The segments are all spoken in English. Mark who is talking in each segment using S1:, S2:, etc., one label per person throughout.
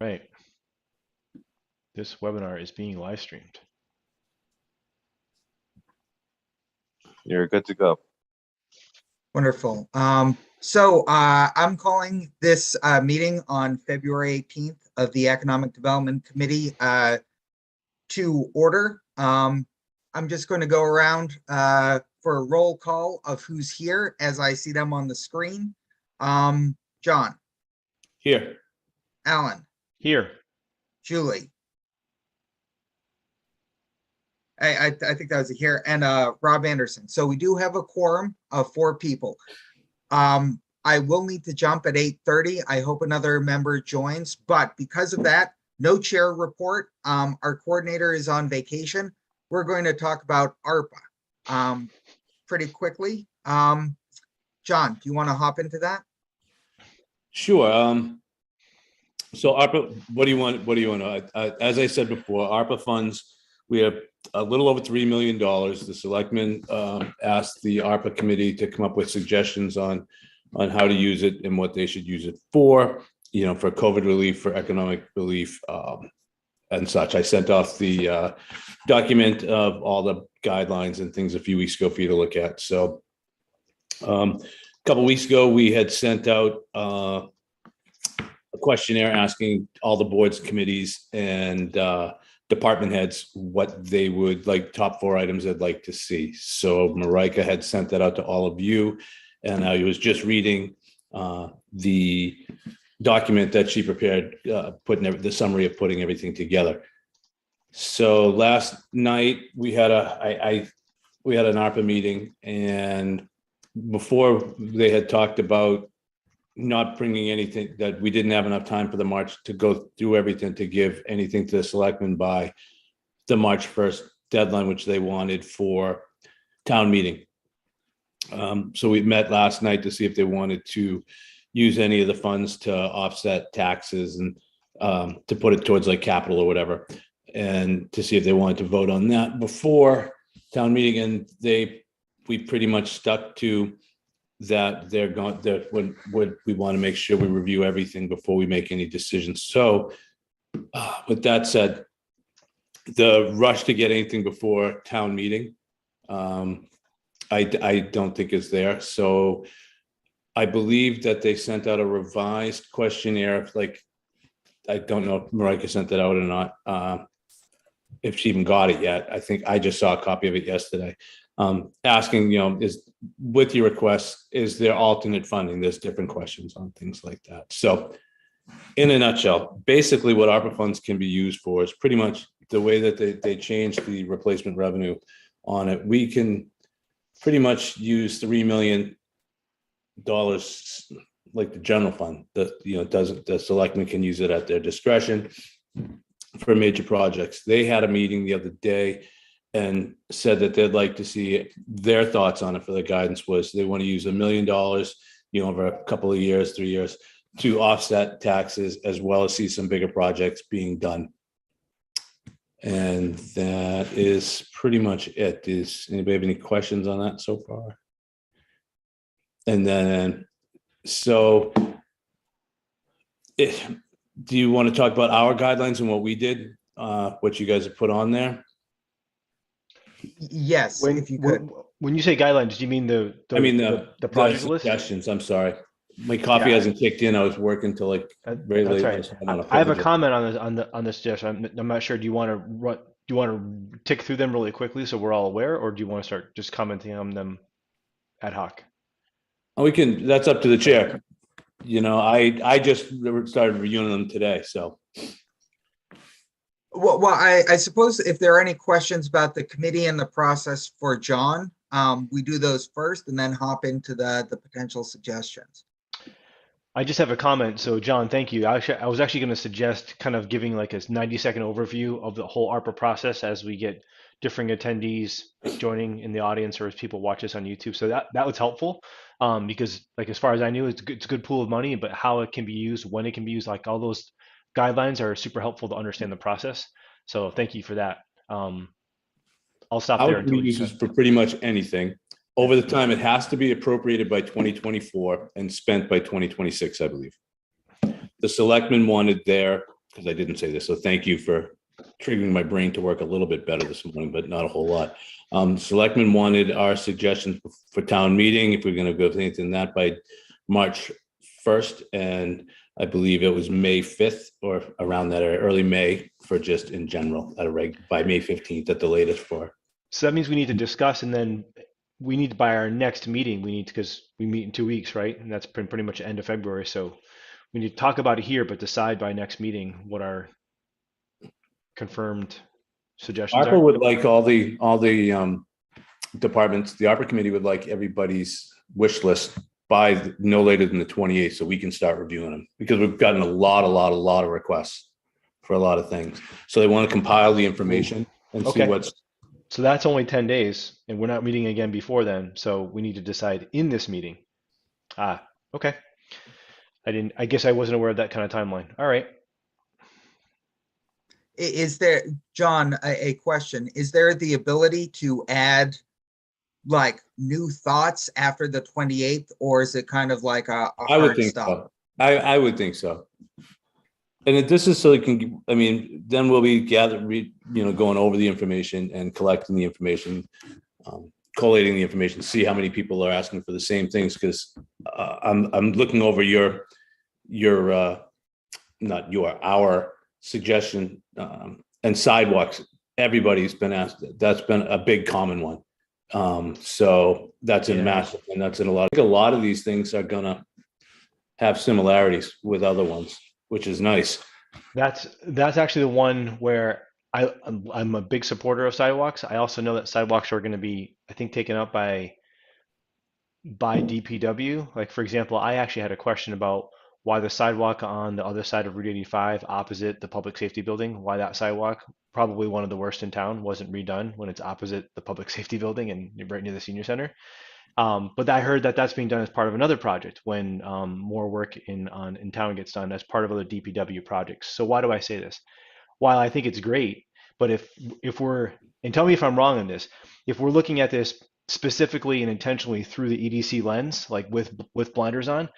S1: Right. This webinar is being live streamed.
S2: You're good to go.
S3: Wonderful. So I'm calling this meeting on February 18th of the Economic Development Committee to order. I'm just going to go around for a roll call of who's here as I see them on the screen. John.
S4: Here.
S3: Alan.
S1: Here.
S3: Julie. I think that was a here, and Rob Anderson. So we do have a quorum of 4 people. I will need to jump at 8:30. I hope another member joins, but because of that, no chair report. Our coordinator is on vacation. We're going to talk about ARPA pretty quickly. John, do you want to hop into that?
S4: Sure. So ARPA, what do you want? What do you want? As I said before, ARPA funds, we have a little over $3 million. The selectmen asked the ARPA committee to come up with suggestions on how to use it and what they should use it for, for COVID relief, for economic relief, and such. I sent off the document of all the guidelines and things a few weeks ago for you to look at. So a couple of weeks ago, we had sent out a questionnaire asking all the boards, committees, and department heads what they would like, top 4 items they'd like to see. So Marika had sent that out to all of you, and I was just reading the document that she prepared, putting the summary of putting everything together. So last night we had an ARPA meeting, and before they had talked about not bringing anything, that we didn't have enough time for the March to go through everything, to give anything to the selectmen by the March 1st deadline, which they wanted for town meeting. So we met last night to see if they wanted to use any of the funds to offset taxes and to put it towards like capital or whatever, and to see if they wanted to vote on that before town meeting. And we pretty much stuck to that. We want to make sure we review everything before we make any decisions. So with that said, the rush to get anything before town meeting, I don't think is there. So I believe that they sent out a revised questionnaire. Like, I don't know if Marika sent it out or not, if she even got it yet. I think I just saw a copy of it yesterday. Asking, is with your requests, is there alternate funding? There's different questions on things like that. So in a nutshell, basically what ARPA funds can be used for is pretty much the way that they changed the replacement revenue on it. We can pretty much use $3 million like the general fund that, the selectmen can use it at their discretion for major projects. They had a meeting the other day and said that they'd like to see their thoughts on it. For the guidance was they want to use $1 million, over a couple of years, 3 years, to offset taxes, as well as see some bigger projects being done. And that is pretty much it. Does anybody have any questions on that so far? And then, so do you want to talk about our guidelines and what we did, what you guys have put on there?
S3: Yes, if you could.
S1: When you say guidelines, do you mean the project list?
S4: Suggestions. I'm sorry, my coffee hasn't kicked in. I was working till like very late.
S1: That's right. I have a comment on this suggestion. I'm not sure. Do you want to tick through them really quickly so we're all aware, or do you want to start just commenting on them ad hoc?
S4: We can. That's up to the chair. I just started reviewing them today, so.
S3: Well, I suppose if there are any questions about the committee and the process for John, we do those first and then hop into the potential suggestions.
S1: I just have a comment. So John, thank you. I was actually going to suggest kind of giving like a 90-second overview of the whole ARPA process as we get different attendees joining in the audience or as people watch us on YouTube. So that was helpful because like, as far as I knew, it's a good pool of money, but how it can be used, when it can be used, like all those guidelines are super helpful to understand the process. So thank you for that. I'll stop there.
S4: We use this for pretty much anything. Over the time, it has to be appropriated by 2024 and spent by 2026, I believe. The selectmen wanted their, because I didn't say this, so thank you for triggering my brain to work a little bit better this morning, but not a whole lot. Selectmen wanted our suggestions for town meeting, if we're going to go with anything that by March 1st, and I believe it was May 5th or around that, or early May for just in general at a by May 15th at the latest for.
S1: So that means we need to discuss, and then we need to, by our next meeting, we need to, because we meet in 2 weeks, right? And that's pretty much the end of February. So we need to talk about it here, but decide by next meeting what our confirmed suggestions
S4: ARPA
S1: are.
S4: would like all the departments, the ARPA committee would like everybody's wish list by no later than the 28th, so we can start reviewing them, because we've gotten a lot of requests for a lot of things. So they want to compile the information and see
S1: Okay.
S4: what's.
S1: So that's only 10 days, and we're not meeting again before then. So we need to decide in this meeting. Okay. I guess I wasn't aware of that kind of timeline. All right.
S3: Is there, John, a question? Is there the ability to add like new thoughts after the 28th, or is it kind of like a
S4: I would
S3: hard
S4: think
S3: stop?
S4: so. I would think so. And if this is so you can, I mean, then we'll be going over the information and collecting the information, collating the information, see how many people are asking for the same things. Because I'm looking over our suggestion and sidewalks. Everybody's been asked. That's been a big common one. So that's in massive, and that's in a lot. I think a lot of these things are gonna have similarities with other ones, which is nice.
S1: That's actually the one where I'm a big supporter of sidewalks. I also know that sidewalks are going to be, I think, taken up by DPW. Like, for example, I actually had a question about why the sidewalk on the other side of Route 85 opposite the public safety building, why that sidewalk, probably one of the worst in town, wasn't redone when it's opposite the public safety building and right near the senior center. But I heard that that's being done as part of another project when more work in town gets done as part of other DPW projects. So why do I say this? While I think it's great, but if we're, and tell me if I'm wrong on this, if we're looking at this specifically and intentionally through the EDC lens, like with blinders on,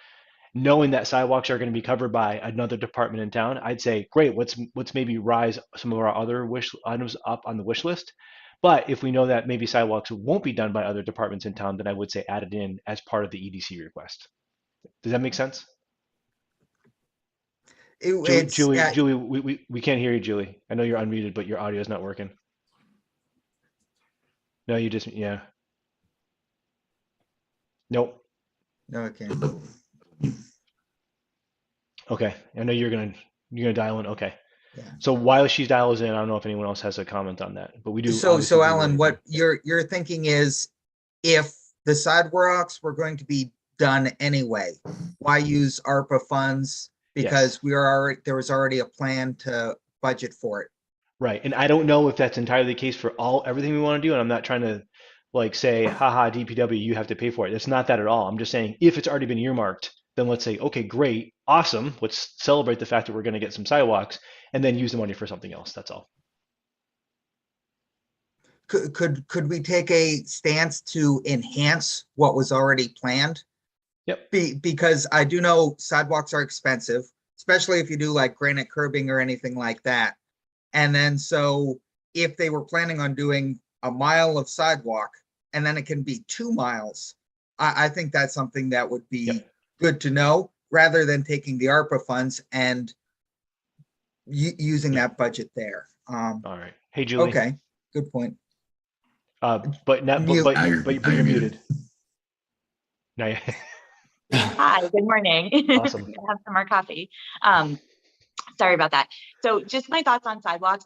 S1: knowing that sidewalks are going to be covered by another department in town, I'd say, great, let's maybe rise some of our other wish items up on the wish list. But if we know that maybe sidewalks won't be done by other departments in town, then I would say add it in as part of the EDC request. Does that make sense? Julie, we can't hear you, Julie. I know you're unmuted, but your audio is not working. No, you just, yeah. Nope.
S3: No, okay.
S1: Okay, I know you're gonna dial in. Okay.
S3: Yeah.
S1: So while she dials in, I don't know if anyone else has a comment on that, but we do.
S3: So Alan, what you're thinking is, if the sidewalks were going to be done anyway, why use ARPA funds? Because
S1: Yes.
S3: there was already a plan to budget for it.
S1: Right, and I don't know if that's entirely the case for everything we want to do, and I'm not trying to like say, haha, DPW, you have to pay for it. It's not that at all. I'm just saying if it's already been earmarked, then let's say, okay, great, awesome. Let's celebrate the fact that we're going to get some sidewalks and then use the money for something else. That's all.
S3: Could we take a stance to enhance what was already planned?
S1: Yep.
S3: Because I do know sidewalks are expensive, especially if you do like granite curbing or anything like that. And then so if they were planning on doing a mile of sidewalk and then it can be 2 miles, I think that's something that would be good to know, rather than taking the ARPA funds and using that budget there.
S1: All right. Hey, Julie.
S3: Okay, good point.
S1: But you're muted. Now you.
S5: Hi, good morning.
S1: Awesome.
S5: Have some more coffee. Sorry about that. So just my thoughts on sidewalks.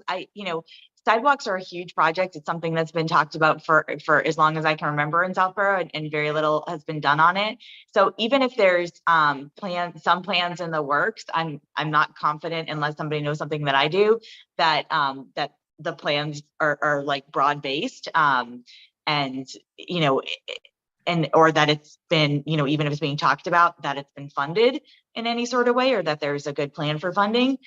S5: Sidewalks are a huge project. It's something that's been talked about for as long as I can remember in Southborough, and very little has been done on it. So even if there's some plans in the works, I'm not confident, unless somebody knows something that I do, that that the plans are like broad based, or that it's been, even if it's being talked about, that it's been funded in any sort of way, or that there's a good plan for funding.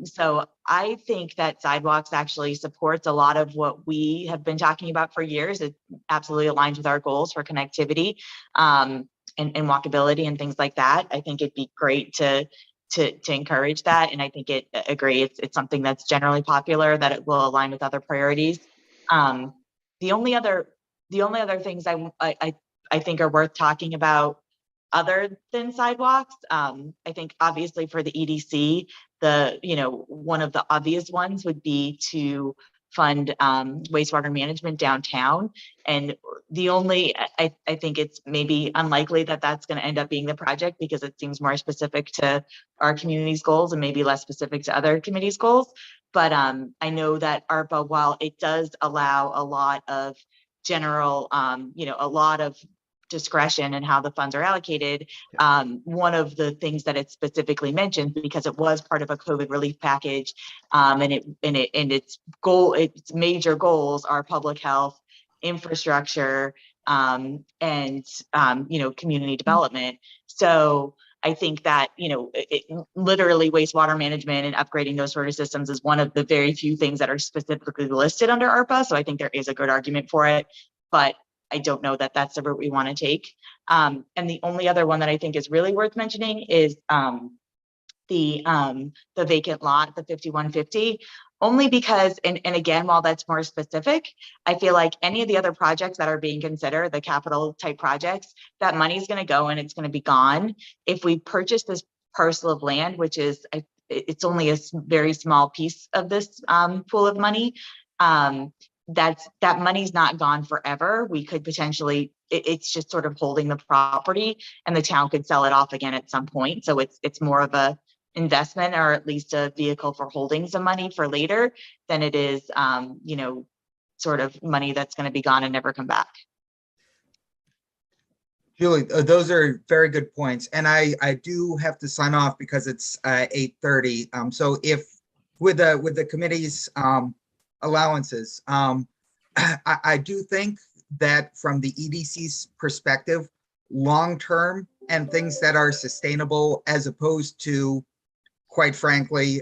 S5: So I think that sidewalks actually supports a lot of what we have been talking about for years. It absolutely aligns with our goals for connectivity and walkability and things like that. I think it'd be great to to encourage that. And I think agree, it's something that's generally popular, that it will align with other priorities. The only other things I think are worth talking about other than sidewalks, I think obviously for the EDC, one of the obvious ones would be to fund wastewater management downtown. And I think it's maybe unlikely that that's going to end up being the project, because it seems more specific to our community's goals and maybe less specific to other committees' goals. But I know that ARPA, while it does allow a lot of general, a lot of discretion in how the funds are allocated, one of the things that it specifically mentioned, because it was part of a COVID relief package, and its major goals are public health, infrastructure, and community development. So I think that, literally wastewater management and upgrading those sort of systems is one of the very few things that are specifically listed under ARPA. So I think there is a good argument for it, but I don't know that that's the route we want to take. And the only other one that I think is really worth mentioning is the vacant lot, the 5150, only because, and again, while that's more specific, I feel like any of the other projects that are being considered, the capital type projects, that money's going to go and it's going to be gone. If we purchase this parcel of land, which is, it's only a very small piece of this pool of money, that money's not gone forever. We could potentially, it's just sort of holding the property, and the town could sell it off again at some point. So it's more of a investment, or at least a vehicle for holding some money for later, than it is, sort of money that's going to be gone and never come back.
S3: Julie, those are very good points. And I do have to sign off because it's 8:30. So if with the committee's allowances, I do think that from the EDC's perspective, long-term and things that are sustainable, as opposed to, quite frankly,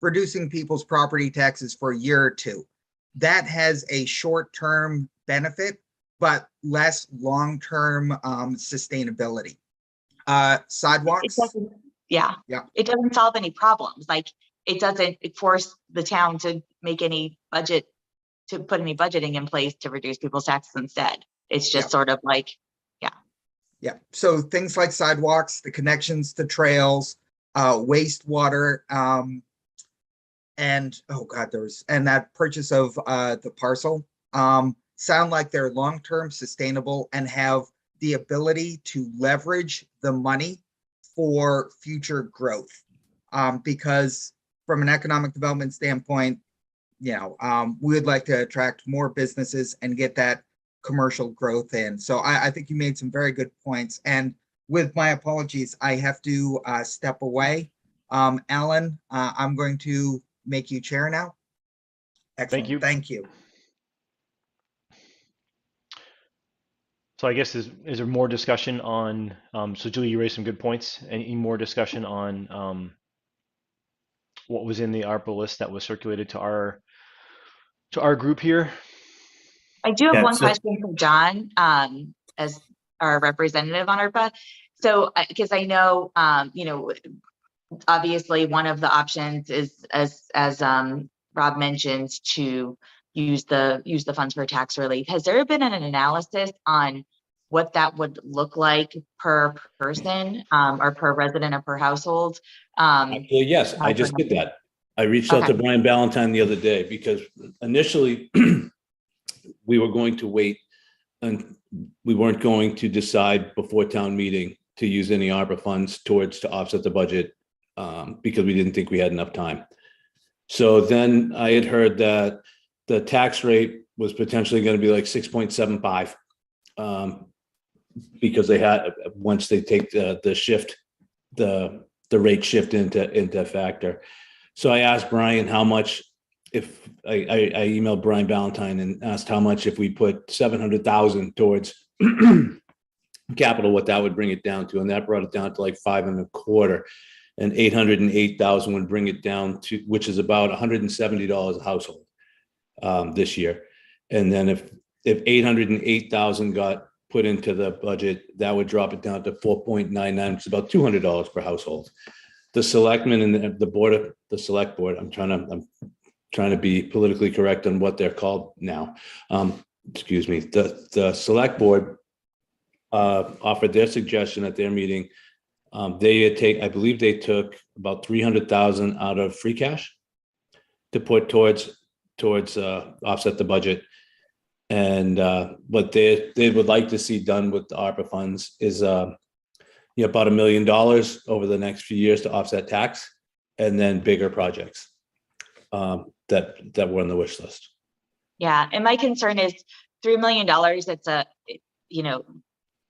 S3: reducing people's property taxes for a year or two, that has a short-term benefit, but less long-term sustainability. Sidewalks.
S5: Yeah. It doesn't solve any problems. Like, it doesn't force the town to make any budget, to put any budgeting in place to reduce people's taxes instead. It's just sort of like,
S3: yeah. So things like sidewalks, the connections to trails, wastewater, and that purchase of the parcel sound like they're long-term sustainable and have the ability to leverage the money for future growth. Because from an economic development standpoint, we would like to attract more businesses and get that commercial growth in. So I think you made some very good points. And with my apologies, I have to step away. Alan, I'm going to make you chair now. Excellent.
S1: Thank you.
S3: Thank you.
S1: So I guess is there more discussion on, so Julie, you raised some good points. Any more discussion on what was in the ARPA list that was circulated to our group here?
S5: I do have one question for John, as our representative on ARPA. So, because I know, obviously one of the options is, as Rob mentioned, to use the funds for tax relief. Has there been an analysis on what that would look like per person, or per resident, or per household?
S4: Actually, yes, I just did that. I reached out to Brian Ballantyne the other day, because initially we were going to wait, and we weren't going to decide before town meeting to use any ARPA funds to offset the budget, because we didn't think we had enough time. So then I had heard that the tax rate was potentially going to be like 6.75, because they had, once they take the shift, the rate shift into factor. So I asked Brian how much, if I emailed Brian Ballantyne and asked how much if we put 700,000 towards capital, what that would bring it down to, and that brought it down to like 5.25, and 808,000 would bring it down to, which is about $170 a household this year. And then if 808,000 got put into the budget, that would drop it down to 4.99, which is about $200 per household. the selectmen and the board of the select board, I'm trying to be politically correct on what they're called now. Excuse me, the select board offered their suggestion at their meeting. I believe they took about 300,000 out of free cash to put towards offset the budget. And what they would like to see done with the ARPA funds is about $1 million over the next few years to offset tax, and then bigger projects that were on the wish list.
S5: Yeah, and my concern is $3 million.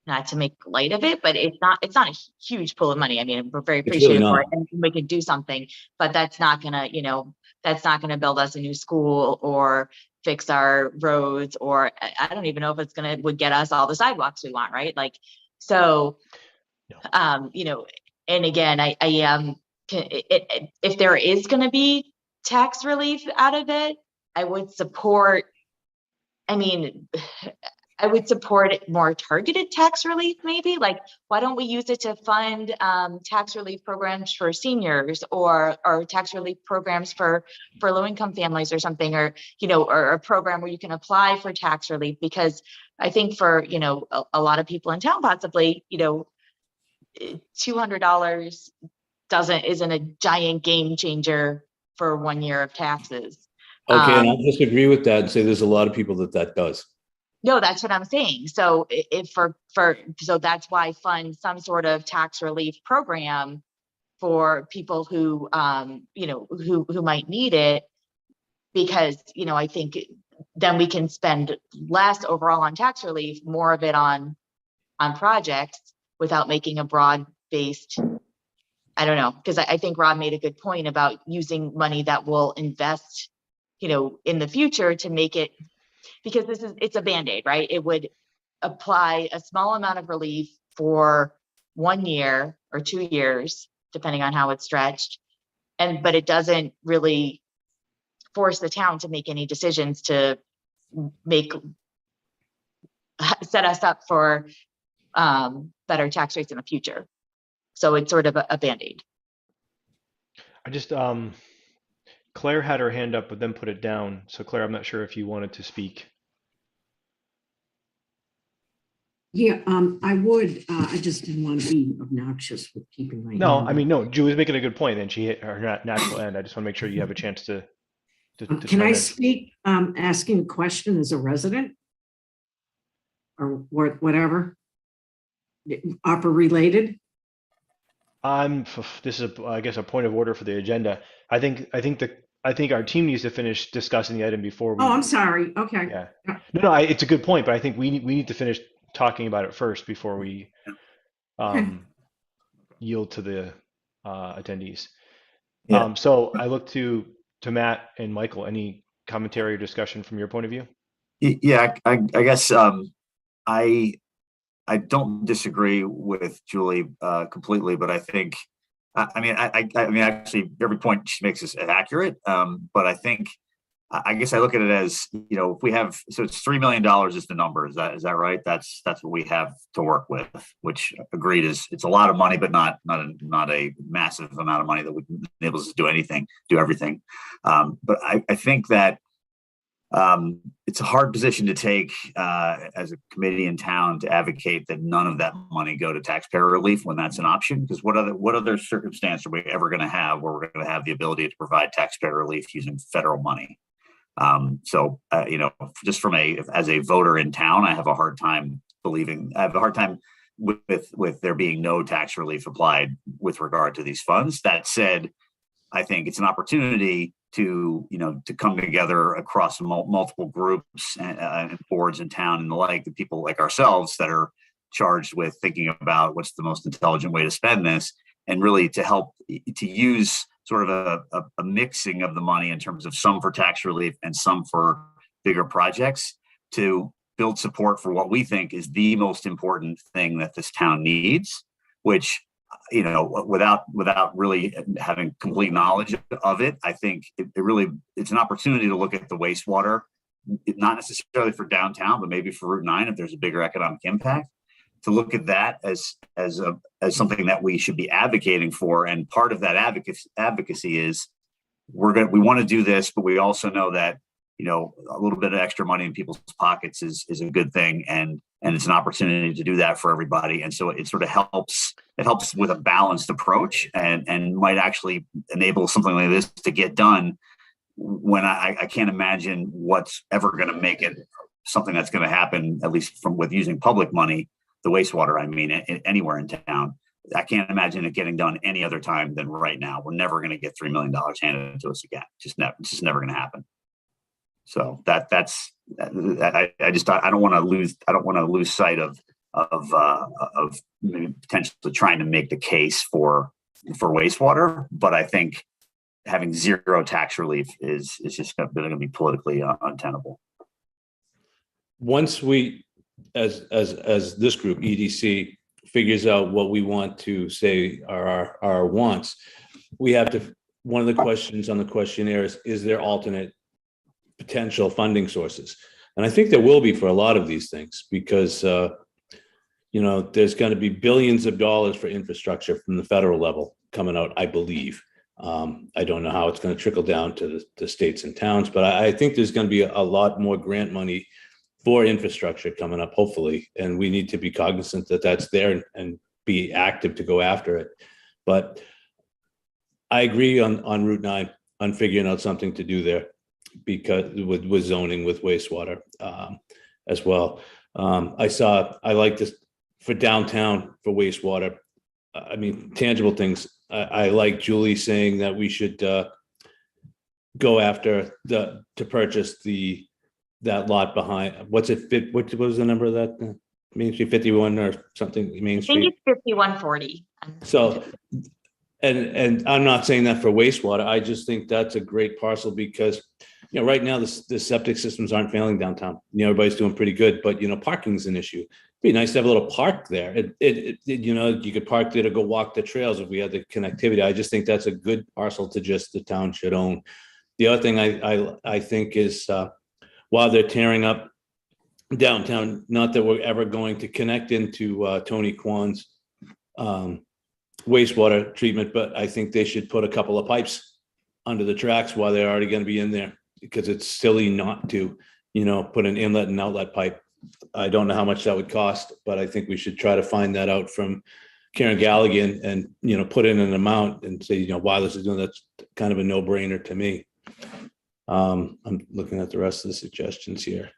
S5: Not to make light of it, but it's not a huge pool of money. I mean, we're very appreciative for it, and we could do something, but that's not gonna build us a new school or fix our roads, or I don't even know if would get us all the sidewalks we want, right? Like, so, and again, I am, if there is gonna be tax relief out of it, I would support more targeted tax relief, maybe. Like, why don't we use it to fund tax relief programs for seniors, or tax relief programs for low-income families or something, or a program where you can apply for tax relief? Because I think for a lot of people in town, possibly $200 isn't a giant game changer for 1 year of taxes.
S4: Okay, and I'll disagree with that and say there's a lot of people that does.
S5: No, that's what I'm saying. So so that's why fund some sort of tax relief program for people who who might need it, because I think then we can spend less overall on tax relief, more of it on projects, without making a broad-based, I don't know, because I think Rob made a good point about using money that will invest in the future to make it, because it's a Band-Aid, right? It would apply a small amount of relief for 1 year or 2 years, depending on how it's stretched. But it doesn't really force the town to make any decisions to set us up for better tax rates in the future. So it's sort of a Band-Aid.
S1: I just, Claire had her hand up, but then put it down. So Claire, I'm not sure if you wanted to speak.
S6: Yeah, I would. I just didn't want to be obnoxious with keeping my
S1: No,
S6: hand
S1: I mean,
S6: up.
S1: no, Ju was making a good point, and she hit her natural end. I just want to make sure you have a chance to
S6: Can
S1: chime
S6: I
S1: in.
S6: speak, asking a question as a resident? Or whatever? ARPA related?
S1: This is, I guess, a point of order for the agenda. I think our team needs to finish discussing the item before we.
S6: Oh, I'm sorry. Okay.
S1: Yeah. No, it's a good point, but I think we need to finish talking about it first before we yield to the attendees.
S2: Yeah.
S1: So I look to Matt and Michael. Any commentary or discussion from your point of view?
S7: Yeah, I guess I don't disagree with Julie completely, but I think I mean actually every point she makes is accurate. But I think I guess I look at it as, if we have, so it's $3 million is the number. Is that right? That's what we have to work with, which agreed it's a lot of money, but not a massive amount of money that would enable us to do everything. But I think that it's a hard position to take as a committee in town to advocate that none of that money go to taxpayer relief when that's an option. Because what other circumstance are we ever going to have where we're going to have the ability to provide taxpayer relief using federal money? Just as a voter in town, I have a hard time with there being no tax relief applied with regard to these funds. That said, I think it's an opportunity to come together across multiple groups and boards in town and the like, the people like ourselves that are charged with thinking about what's the most intelligent way to spend this, and really to help to use sort of a mixing of the money in terms of some for tax relief and some for bigger projects to build support for what we think is the most important thing that this town needs, which, without really having complete knowledge of it, I think it's an opportunity to look at the wastewater, not necessarily for downtown, but maybe for Route 9 if there's a bigger economic impact. to look at that as something that we should be advocating for. And part of that advocacy is we want to do this, but we also know that, you know, a little bit of extra money in people's pockets is a good thing, and it's an opportunity to do that for everybody. And so it sort of helps. It helps with a balanced approach, and might actually enable something like this to get done when I can't imagine what's ever going to make it something that's going to happen, at least with using public money, the wastewater, I mean, anywhere in town. I can't imagine it getting done any other time than right now. We're never going to get $3 million handed to us again. It's just never going to happen. So I don't want to lose sight of maybe potentially trying to make the case for wastewater, but I think having zero tax relief is just going to be politically untenable.
S4: Once we, as this group, EDC, figures out what we want to say are our wants, we have to, one of the questions on the questionnaire is there alternate potential funding sources? And I think there will be for a lot of these things, because you know, there's going to be billions of dollars for infrastructure from the federal level coming out, I believe. I don't know how it's going to trickle down to the states and towns, but I think there's going to be a lot more grant money for infrastructure coming up, hopefully. And we need to be cognizant that that's there and be active to go after it. But I agree on Route 9 on figuring out something to do there, because with zoning, with wastewater as well. I like this for downtown for wastewater. I mean, tangible things. I like Julie saying that we should go after to purchase that lot behind. What was the number of that? Main Street 51 or something? Main Street.
S5: I think it's 5140.
S4: So, and I'm not saying that for wastewater. I just think that's a great parcel, because, you know, right now the septic systems aren't failing downtown. You know, everybody's doing pretty good, but, you know, parking's an issue. It'd be nice to have a little park there. You know, you could park there to go walk the trails if we had the connectivity. I just think that's a good parcel to just the town should own. The other thing I think is while they're tearing up downtown, not that we're ever going to connect into Tony Kwan's wastewater treatment, but I think they should put a couple of pipes under the tracks while they're already going to be in there, because it's silly not to, you know, put an inlet and outlet pipe. I don't know how much that would cost, but I think we should try to find that out from Karen Galligan and, you know, put in an amount and say, you know, why this is doing, that's kind of a no-brainer to me. I'm looking at the rest of the suggestions here.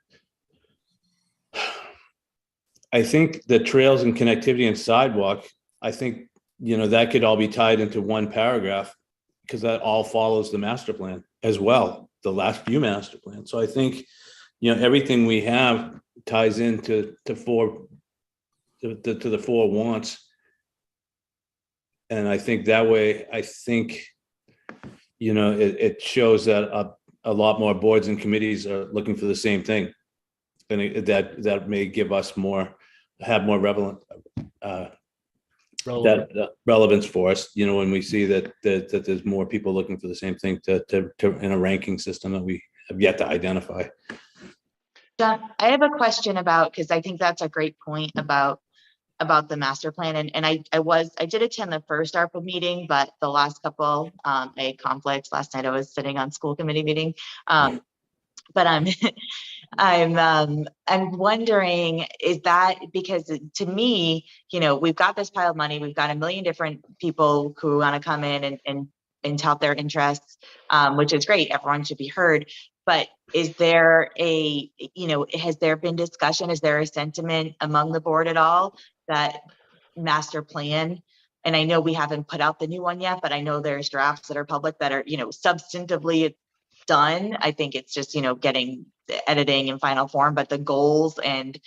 S4: I think the trails and connectivity and sidewalk, I think, you know, that could all be tied into one paragraph, because that all follows the master plan as well, the last few master plans. So I think, you know, everything we have ties into the four wants. And I think that way, I think, you know, it shows that a lot more boards and committees are looking for the same thing. And that may give us have more relevance for us, you know, when we see that there's more people looking for the same thing to in a ranking system that we have yet to identify.
S5: John, I have a question about, because I think that's a great point about the master plan. And I did attend the first ARPA meeting, but the last couple, I had conflicts. Last night I was sitting on school committee meeting. But I'm wondering, is that because, to me, you know, we've got this pile of money, we've got a million different people who want to come in and tout their interests, which is great. Everyone should be heard. But is there has there been discussion? Is there a sentiment among the board at all that master plan? And I know we haven't put out the new one yet, but I know there's drafts that are public that are, you know, substantively done. I think it's just, you know, getting the editing in final form, but the goals and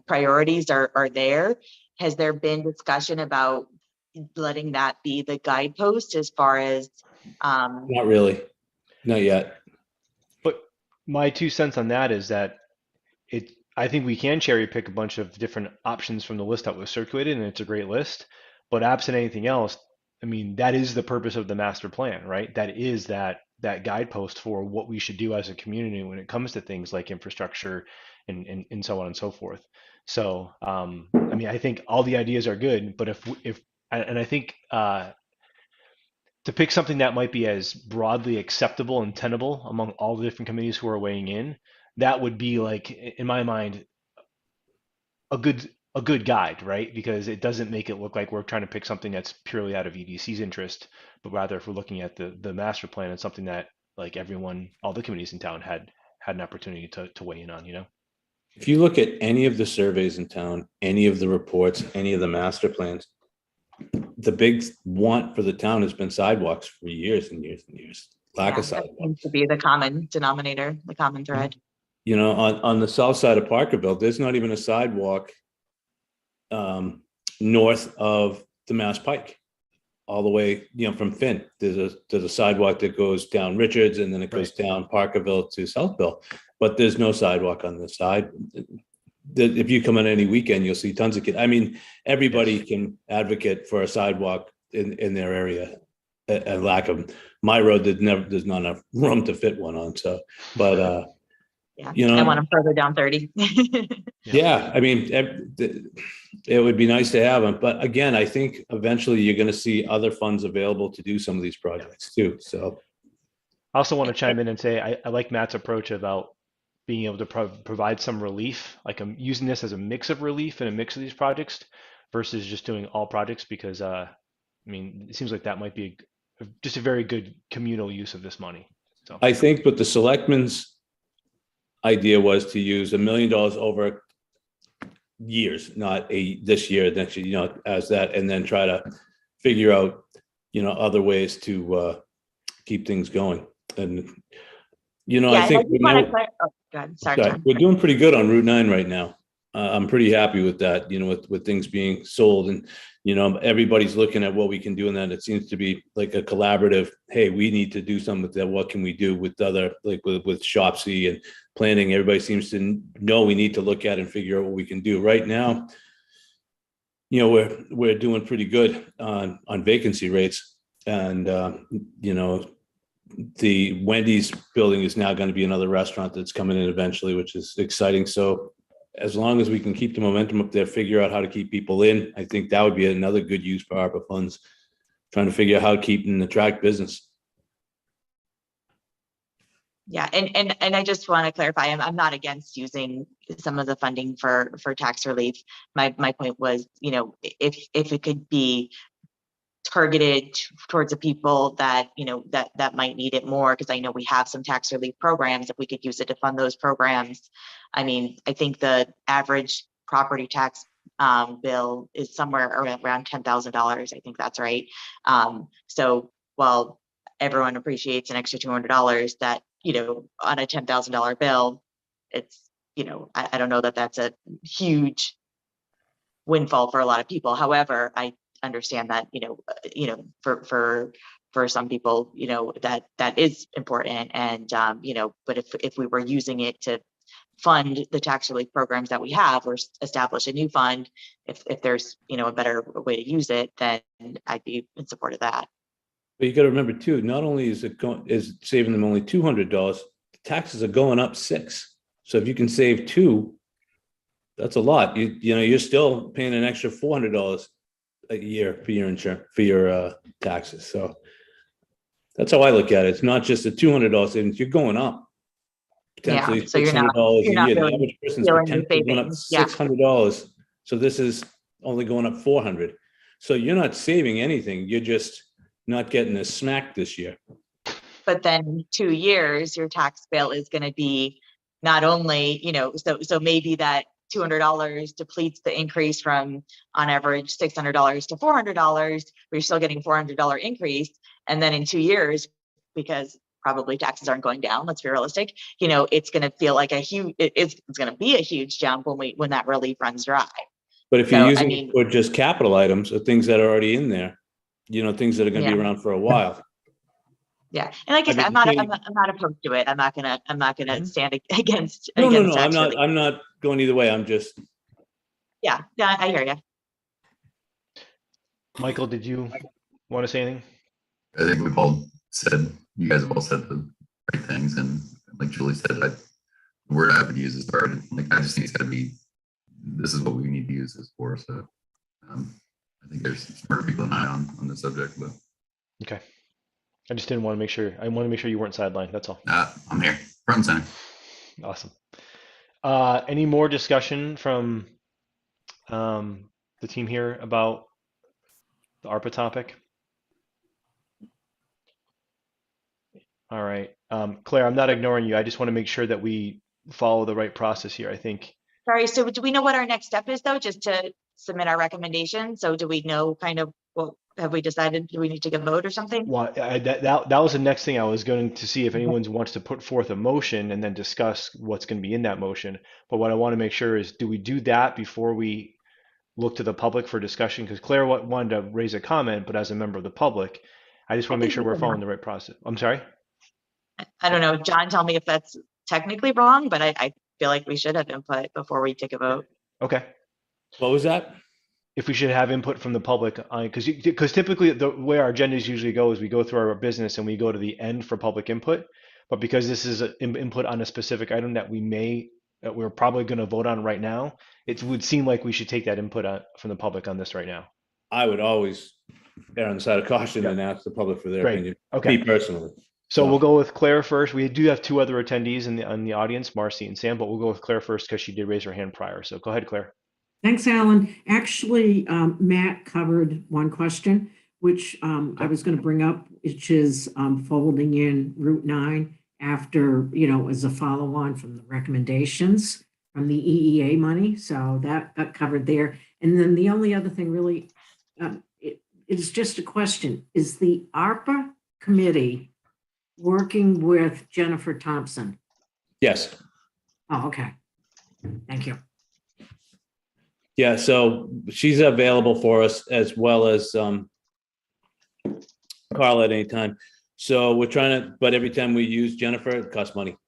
S5: priorities are there. Has there been discussion about letting that be the guidepost as far as
S4: Not really, not yet.
S1: But my 2 cents on that is that I think we can cherry pick a bunch of different options from the list that was circulated, and it's a great list. But absent anything else, I mean, that is the purpose of the master plan, right? That is that guidepost for what we should do as a community when it comes to things like infrastructure and so on and so forth. So I mean, I think all the ideas are good, but if and I think to pick something that might be as broadly acceptable and tenable among all the different committees who are weighing in, that would be like, in my mind, a good guide, right? Because it doesn't make it look like we're trying to pick something that's purely out of EDC's interest, but rather if we're looking at the master plan, it's something that like everyone, all the committees in town had an opportunity to weigh in on, you know?
S4: If you look at any of the surveys in town, any of the reports, any of the master plans, the big want for the town has been sidewalks for years and years and years. Lack
S5: Yeah,
S4: of
S5: that seems
S4: sidewalks.
S5: to be the common denominator, the common thread.
S4: You know, on the south side of Parkerville, there's not even a sidewalk north of the Mass Pike, all the way, you know, from Finn. There's a sidewalk that goes down Richards and then it goes down Parkerville to Southville, but there's no sidewalk on the side. If you come on any weekend, you'll see tons of kids. I mean, everybody can advocate for a sidewalk in their area. A lack of my road, there's not enough room to fit one on. So, but
S5: Yeah,
S4: you
S5: I
S4: know,
S5: want them further down 30.
S4: yeah, I mean, it would be nice to have them, but again, I think eventually you're going to see other funds available to do some of these projects too. So,
S1: I also want to chime in and say I like Matt's approach about being able to provide some relief. Like I'm using this as a mix of relief and a mix of these projects versus just doing all projects because I mean, it seems like that might be just a very good communal use of this money. So
S4: I think what the selectmen's idea was to use $1 million over years, not this year, next year, you know, as that, and then try to figure out, you know, other ways to keep things going. And, you know,
S5: Yeah,
S4: I think
S5: and I just want to go ahead. Sorry, John.
S4: we're doing pretty good on Route 9 right now. I'm pretty happy with that, you know, with things being sold and, you know, everybody's looking at what we can do in that. It seems to be like a collaborative, hey, we need to do something with that. What can we do with other, like with Shopsy and planning? Everybody seems to know we need to look at and figure out what we can do right now. You know, we're doing pretty good on vacancy rates, and you know, the Wendy's building is now going to be another restaurant that's coming in eventually, which is exciting. So as long as we can keep the momentum up there, figure out how to keep people in, I think that would be another good use for ARPA funds, trying to figure out how to keep and attract business.
S5: Yeah, and I just want to clarify, I'm not against using some of the funding for tax relief. My point was, you know, if it could be targeted towards the people that, you know, that might need it more, because I know we have some tax relief programs, if we could use it to fund those programs. I mean, I think the average property tax bill is somewhere around $10,000. I think that's right. So while everyone appreciates an extra $200, that, you know, on a $10,000 bill, it's, you know, I don't know that that's a huge windfall for a lot of people. However, I understand that, you know, for some people, you know, that is important. And, you know, but if we were using it to fund the tax relief programs that we have, or establish a new fund, if there's, you know, a better way to use it, then I'd be in support of that.
S4: But you got to remember too, not only is is saving them only $200, taxes are going up $6. So if you can save $2, that's a lot. You know, you're still paying an extra $400 a year for your insurance, for your taxes. So that's how I look at it. It's not just a $200 savings. You're going up potentially
S5: So you're not
S4: $600 a year.
S5: really
S4: The average person's
S5: feeling the
S4: potentially going up
S5: savings. Yeah.
S4: $600. So this is only going up $400. So you're not saving anything. You're just not getting a smack this year.
S5: But then 2 years, your tax bill is going to be not only, you know, so maybe that $200 depletes the increase from on average $600 to $400, but you're still getting a $400 increase. And then in 2 years, because probably taxes aren't going down, let's be realistic, you know, it's going to feel like it's going to be a huge jump when that relief runs dry.
S4: But if you're using it for just capital items or things that are already in there, you know, things that are going to be around for a while.
S5: Yeah, and like I said, I'm not opposed to it. I'm not gonna stand against.
S4: No. I'm not going either way. I'm just.
S5: Yeah, I hear you.
S1: Michael, did you want to say anything?
S8: I think you guys have all said the right things, and like Julie said, word I've been used is started. Like, I just think it's gotta be, this is what we need to use this for, so. I think there's smart people in on the subject, but
S1: Okay. I just didn't want to make sure. I want to make sure you weren't sidelined. That's all.
S8: I'm here, front and center.
S1: Awesome. Any more discussion from the team here about the ARPA topic? All right. Claire, I'm not ignoring you. I just want to make sure that we follow the right process here. I think.
S5: Sorry, so do we know what our next step is though, just to submit our recommendation? So do we know kind of, what have we decided? Do we need to get a vote or something?
S1: Well, that was the next thing I was going to see if anyone wants to put forth a motion and then discuss what's going to be in that motion. But what I want to make sure is, do we do that before we look to the public for discussion? Because Claire wanted to raise a comment, but as a member of the public, I just want to make sure we're following the right process. I'm sorry?
S5: I don't know. John, tell me if that's technically wrong, but I feel like we should have input before we take a vote.
S1: Okay.
S4: What was that?
S1: If we should have input from the public, because typically the way our agendas usually go is we go through our business and we go to the end for public input. But because this is an input on a specific item that we're probably going to vote on right now, it would seem like we should take that input from the public on this right now.
S4: I would always err on the side of caution and ask the public for their
S1: Great.
S4: opinion.
S1: Okay.
S4: Me personally.
S1: So we'll go with Claire first. We do have two other attendees in the audience, Marcy and Sam, but we'll go with Claire first because she did raise her hand prior. So go ahead, Claire.
S6: Thanks, Alan. Actually, Matt covered one question, which I was going to bring up, which is folding in Route 9 after, as a follow-on from the recommendations from the EEA money. So that got covered there. And then the only other thing really, it's just a question. Is the ARPA committee working with Jennifer Thompson?
S4: Yes.
S6: Oh, okay. Thank you.
S4: Yeah, so she's available for us as well as Carla at any time. So we're trying to, but every time we use Jennifer, it costs money.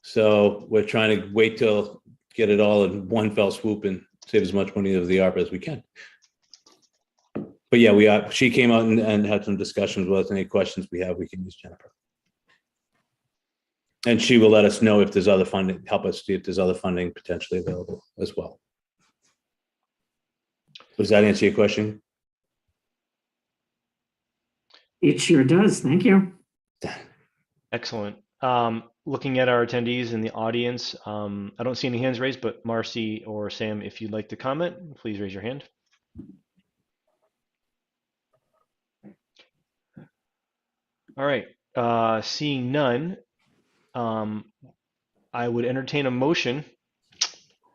S4: So we're trying to wait till get it all in one fell swoop and save as much money of the ARPA as we can. But yeah, she came out and had some discussions with us. Any questions we have, we can use Jennifer. And she will let us know if there's other funding, help us see if there's other funding potentially available as well. Does that answer your question?
S6: It sure does. Thank you.
S1: Excellent. Looking at our attendees in the audience, I don't see any hands raised, but Marcy or Sam, if you'd like to comment, please raise your hand. All right. Seeing none, I would entertain a motion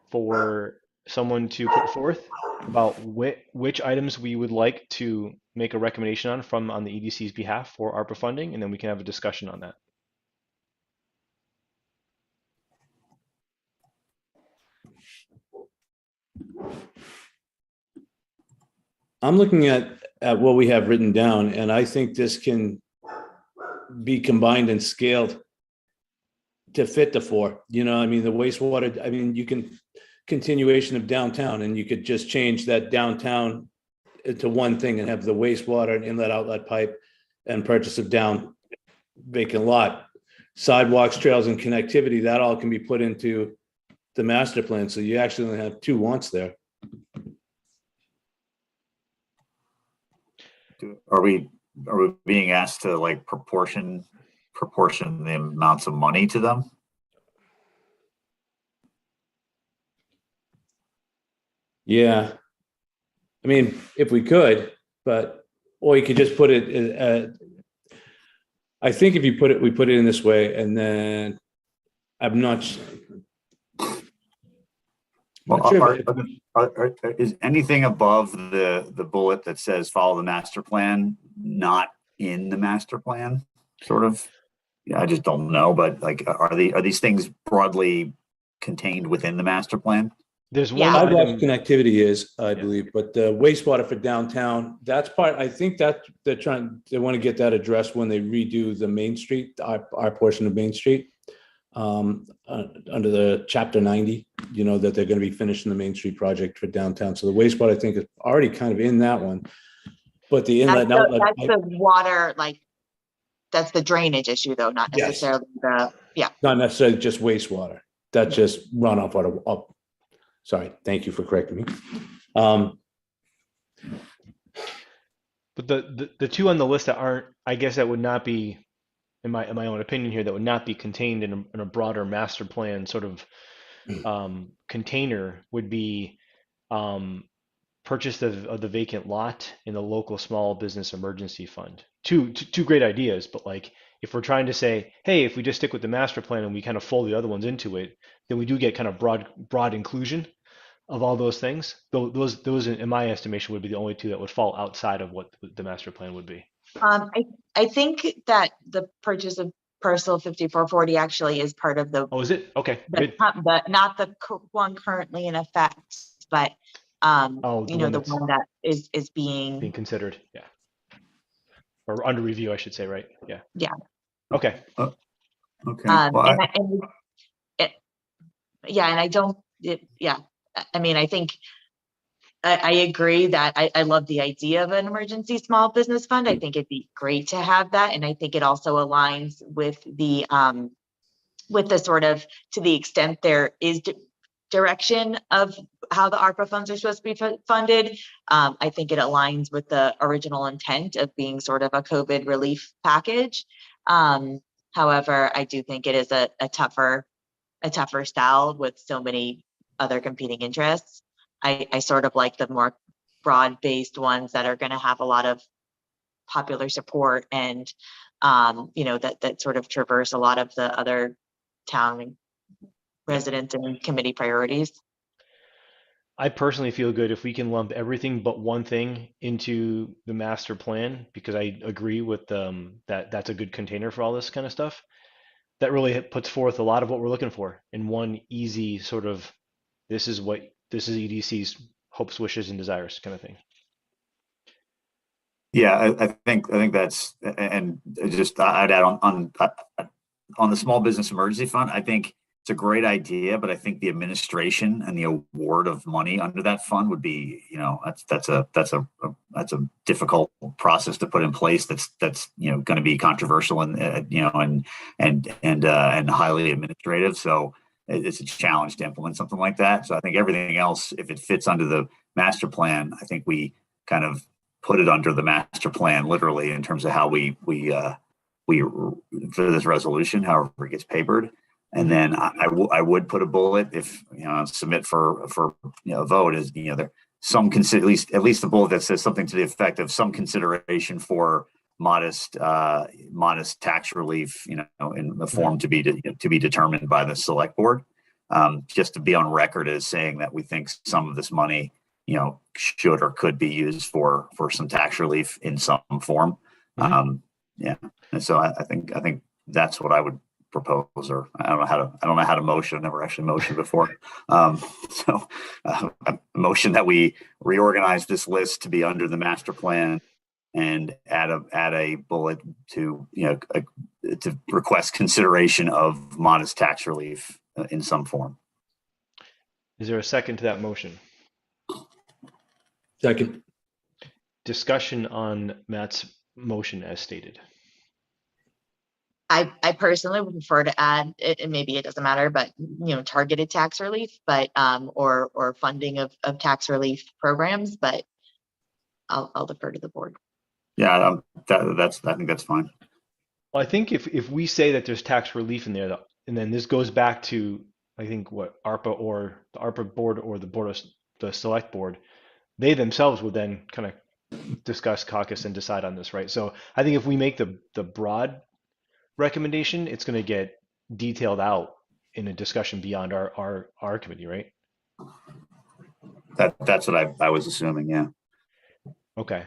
S1: for someone to put forth about which items we would like to make a recommendation on the EDC's behalf for ARPA funding, and then we can have a discussion on that.
S4: I'm looking at what we have written down, and I think this can be combined and scaled to fit the four. The wastewater, you can continuation of downtown, and you could just change that downtown into one thing and have the wastewater and inlet outlet pipe and purchase of down vacant lot, sidewalks, trails, and connectivity. That all can be put into the master plan. So you actually only have two wants there.
S7: Are we being asked to like proportion the amounts of money to them?
S4: Yeah. If we could, or you could just put it, I think if we put it in this way, and then I'm not sure.
S7: Is anything above the bullet that says follow the master plan not in the master plan? Sort of. Yeah, I just don't know, but like, are these things broadly contained within the master plan?
S1: There's one
S4: Sidewalk
S1: item.
S4: connectivity is, I believe, but the wastewater for downtown, that's part, I think that they want to get that addressed when they redo the Main Street, our portion of Main Street. Under the Chapter 90, that they're going to be finishing the Main Street project for downtown. So the wastewater, I think, is already kind of in that one. But the inlet and outlet.
S5: That's the water, that's the drainage issue though, not necessarily
S4: Not necessarily just wastewater. that's just runoff out of, sorry, thank you for correcting me.
S1: But the two on the list that aren't, I guess that would not be, in my own opinion here, that would not be contained in a broader master plan sort of container would be purchase of the vacant lot in the local small business emergency fund. Two great ideas, but like if we're trying to say, hey, if we just stick with the master plan and we kind of fold the other ones into it, then we do get kind of broad inclusion of all those things. Those in my estimation would be the only two that would fall outside of what the master plan would be.
S5: I think that the purchase of parcel 5440 actually is part of the,
S1: Oh, is it? Okay, good.
S5: not the one currently in effect, but
S1: Oh, the
S5: you know,
S1: one
S5: the
S1: that's
S5: one that is
S1: being
S5: being,
S1: considered, yeah. Or under review, I should say, right? Yeah.
S5: Yeah.
S1: Okay.
S7: Okay. Well,
S5: yeah, and I don't, yeah, I mean, I think I agree that I love the idea of an emergency small business fund. I think it'd be great to have that. And I think it also aligns with the sort of, to the extent there is direction of how the ARPA funds are supposed to be funded. I think it aligns with the original intent of being sort of a COVID relief package. However, I do think it is a tougher sell with so many other competing interests. I sort of like the more broad-based ones that are going to have a lot of popular support and, you know, that sort of traverse a lot of the other town resident and committee priorities.
S1: I personally feel good if we can lump everything but one thing into the master plan, because I agree with that that's a good container for all this kind of stuff. That really puts forth a lot of what we're looking for in one easy sort of, this is EDC's hopes, wishes, and desires kind of thing.
S7: yeah, I think that's, and just I'd add on the small business emergency fund. I think it's a great idea, but I think the administration and the award of money under that fund would be, you know, that's a difficult process to put in place. That's you know, going to be controversial and you know, and highly administrative. So it's a challenge to implement something like that. So I think everything else, if it fits under the master plan, I think we kind of put it under the master plan, literally, in terms of how we for this resolution, however it gets papered. And then I would put a bullet, if you know, submit for you know, a vote, is, you know, there some at least the bullet that says something to the effect of some consideration for modest tax relief, you know, in the form to be determined by the select board, just to be on record as saying that we think some of this money, you know, should or could be used for some tax relief in some form. Yeah, and so I think that's what I would propose, or I don't know how to motion. I've never actually motioned before. So a motion that we reorganize this list to be under the master plan and add a bullet to, you know, to request consideration of modest tax relief in some form.
S1: Is there a second to that motion?
S4: Second.
S1: Discussion on Matt's motion as stated.
S5: I personally would prefer to add, and maybe it doesn't matter, but, you know, targeted tax relief, but or funding of tax relief programs, but I'll defer to the board.
S7: Yeah, I think that's fine.
S1: Well, I think if we say that there's tax relief in there, and then this goes back to, I think, what ARPA or the ARPA board or the select board, they themselves would then kind of discuss, caucus, and decide on this, right? So I think if we make the broad recommendation, it's going to get detailed out in a discussion beyond our committee, right?
S7: That's what I was assuming. Yeah.
S1: Okay.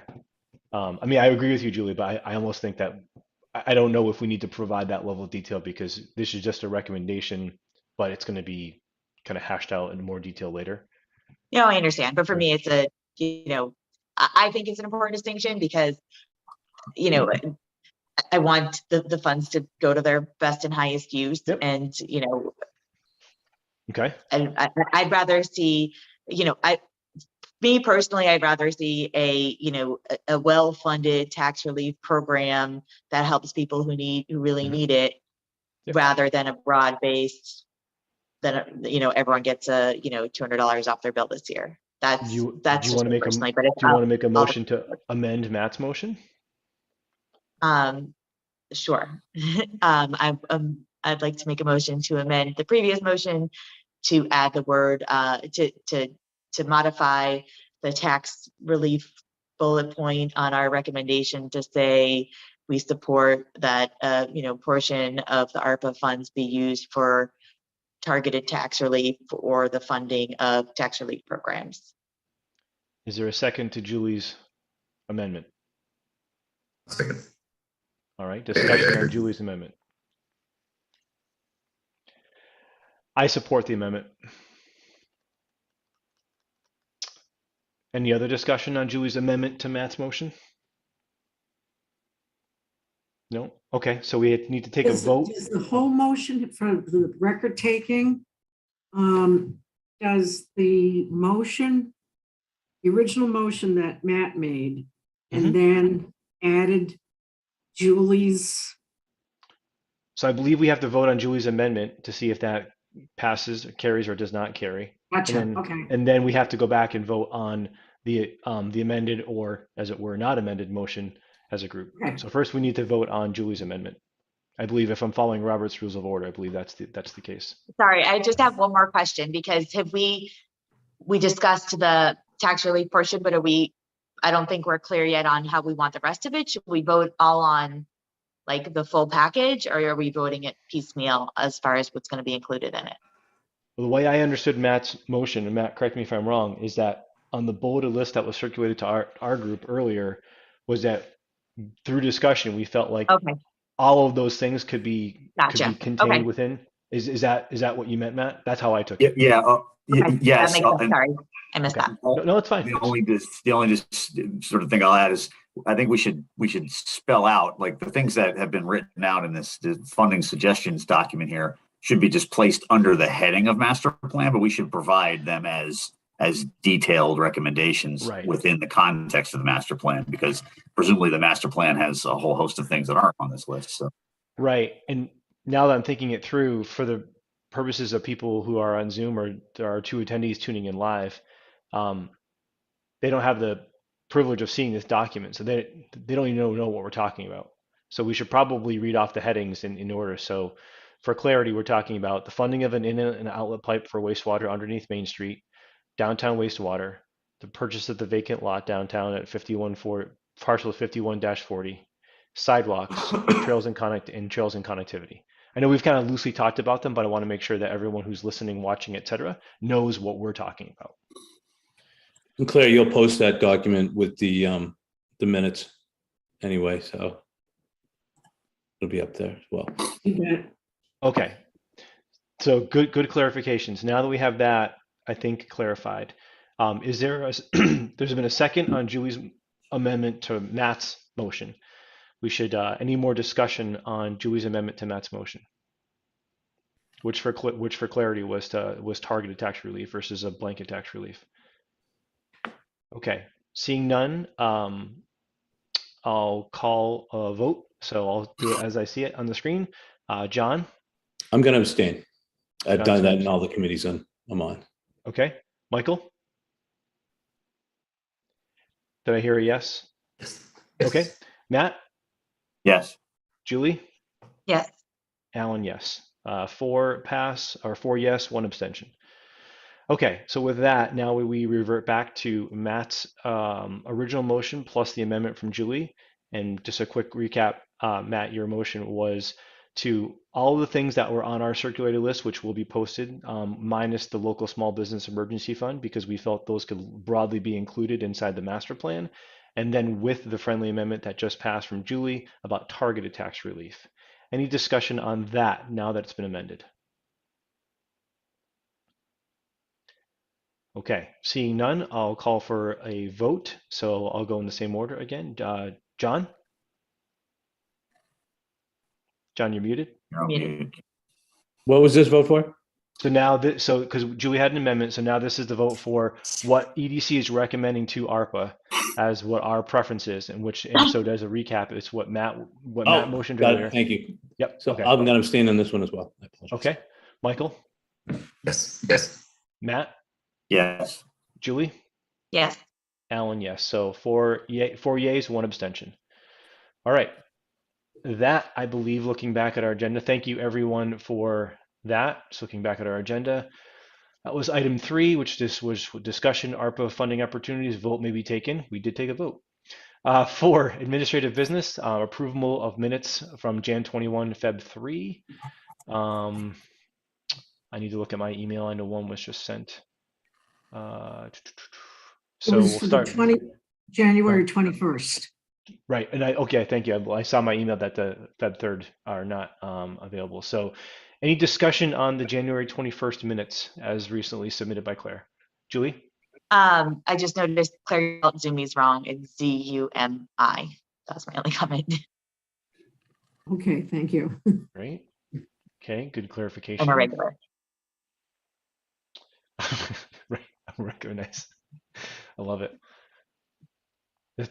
S1: I mean, I agree with you, Julie, but I almost think that I don't know if we need to provide that level of detail, because this is just a recommendation, but it's going to be kind of hashed out in more detail later.
S5: Yeah, I understand, but for me, it's a, you know, I think it's an important distinction because, you know, I want the funds to go to their best and highest use.
S1: Yep.
S5: And, you know,
S1: Okay.
S5: and I'd rather see, you know, me personally, I'd rather see a well-funded tax relief program that helps people who really need it,
S1: Yep.
S5: rather than a broad-based then, you know, everyone gets a, you know, $200 off their bill this year. That's
S1: Do you
S5: just
S1: want to
S5: me
S1: make
S5: personally, but
S1: do you want to make a
S5: I'll-
S1: motion to amend Matt's motion?
S5: Sure. I'd like to make a motion to amend the previous motion to add the word, to modify the tax relief bullet point on our recommendation to say we support that, you know, portion of the ARPA funds be used for targeted tax relief or the funding of tax relief programs.
S1: Is there a second to Julie's amendment?
S8: Second.
S1: All right, discussion on Julie's amendment. I support the amendment. Any other discussion on Julie's amendment to Matt's motion? No? Okay, so we need to take a vote.
S6: Does the whole motion for the record taking, does the motion, the original motion that Matt made, and then added Julie's,
S1: So I believe we have to vote on Julie's amendment to see if that passes, or carries, or does not carry.
S6: gotcha,
S1: And then,
S6: okay.
S1: and then we have to go back and vote on the amended, or as it were, not amended motion as a group.
S6: Okay.
S1: So first we need to vote on Julie's amendment. I believe if I'm following Robert's rules of order, I believe that's the case.
S5: Sorry, I just have one more question because have we discussed the tax relief portion, but I don't think we're clear yet on how we want the rest of it. Should we vote all on like the full package, or are we voting it piecemeal as far as what's going to be included in it?
S1: Well, the way I understood Matt's motion, and Matt, correct me if I'm wrong, is that on the bulleted list that was circulated to our group earlier, was that through discussion, we felt like
S5: Okay,
S1: all of those things could be
S5: Gotcha.
S1: contained
S5: Okay.
S1: within. Is that what you meant, Matt? That's how I took
S7: Yeah,
S1: it.
S7: yeah,
S5: okay,
S7: yes.
S5: that makes sense. Sorry, I missed
S1: Okay.
S5: that.
S1: No, it's fine.
S7: The only just sort of thing I'll add is I think we should spell out like the things that have been written out in this the funding suggestions document here should be just placed under the heading of master plan, but we should provide them as detailed recommendations
S1: Right.
S7: within the context of the master plan, because presumably the master plan has a whole host of things that aren't on this list. So
S1: Right. And now that I'm thinking it through, for the purposes of people who are on Zoom, or there are two attendees tuning in live, they don't have the privilege of seeing this document, so they don't even know what we're talking about. So we should probably read off the headings in order. So for clarity, we're talking about the funding of an in and outlet pipe for wastewater underneath Main Street, downtown wastewater, the purchase of the vacant lot downtown at parcel 51-40, sidewalks, trails and connectivity. I know we've kind of loosely talked about them, but I want to make sure that everyone who's listening, watching, etc., knows what we're talking about.
S4: And Claire, you'll post that document with the minutes anyway, so it'll be up there as well.
S6: You bet.
S1: Okay. So good clarifications. Now that we have that, I think clarified. Is there there's been a second on Julie's amendment to Matt's motion. We should any more discussion on Julie's amendment to Matt's motion, which for clarity was targeted tax relief versus a blanket tax relief. Okay, seeing none, I'll call a vote. So I'll do it as I see it on the screen. John?
S4: I'm going to abstain. I've
S1: John's
S4: done that
S1: gonna
S4: in all the committees I'm on.
S1: Okay. Michael? Did I hear a yes?
S8: Yes.
S1: Okay. Matt?
S7: yes.
S1: Julie?
S5: Yes,
S1: Alan, yes. 4 yes, 1 abstention. Okay, so with that, now we revert back to Matt's original motion plus the amendment from Julie. And just a quick recap, Matt, your motion was to all of the things that were on our circulated list, which will be posted, minus the local small business emergency fund, because we felt those could broadly be included inside the master plan. And then with the friendly amendment that just passed from Julie about targeted tax relief. Any discussion on that now that it's been amended? Okay, seeing none, I'll call for a vote. So I'll go in the same order again. John? John, you're muted.
S7: You're
S5: Muted.
S7: muted.
S4: What was this vote for?
S1: So now, because Julie had an amendment, so now this is the vote for what EDC is recommending to ARPA as what our preference is, and so as a recap, it's what Matt motioned
S4: got it.
S1: earlier.
S4: Thank you.
S1: Yep.
S4: So
S1: Okay.
S4: I'm going to abstain on this one as well. I apologize.
S1: Okay. Michael?
S8: Yes.
S1: Matt,
S7: Yes.
S1: Julie,
S5: Yes.
S1: Alan, yes. So four yays, one abstention. All right. That, I believe, looking back at our agenda, thank you everyone for that. So looking back at our agenda, that was item 3, which this was discussion, ARPA funding opportunities, vote may be taken. We did take a vote. 4, administrative business, approval of minutes from Jan 21, Feb 3. I need to look at my email. I know one was just sent.
S6: It
S1: So
S6: was
S1: we'll
S6: for the
S1: start.
S6: January 21st.
S1: Right, and okay, thank you. I saw my email that the Feb 3rd are not available. So, any discussion on the January 21st minutes as recently submitted by Claire? Julie?
S5: I just noticed Claire spelled Zoomies wrong. It's Z-U-M-I. That's my only comment.
S6: Okay, thank you.
S1: Right. Okay, good
S5: I'm
S1: clarification.
S5: a regular.
S1: Right, recognize. I love it.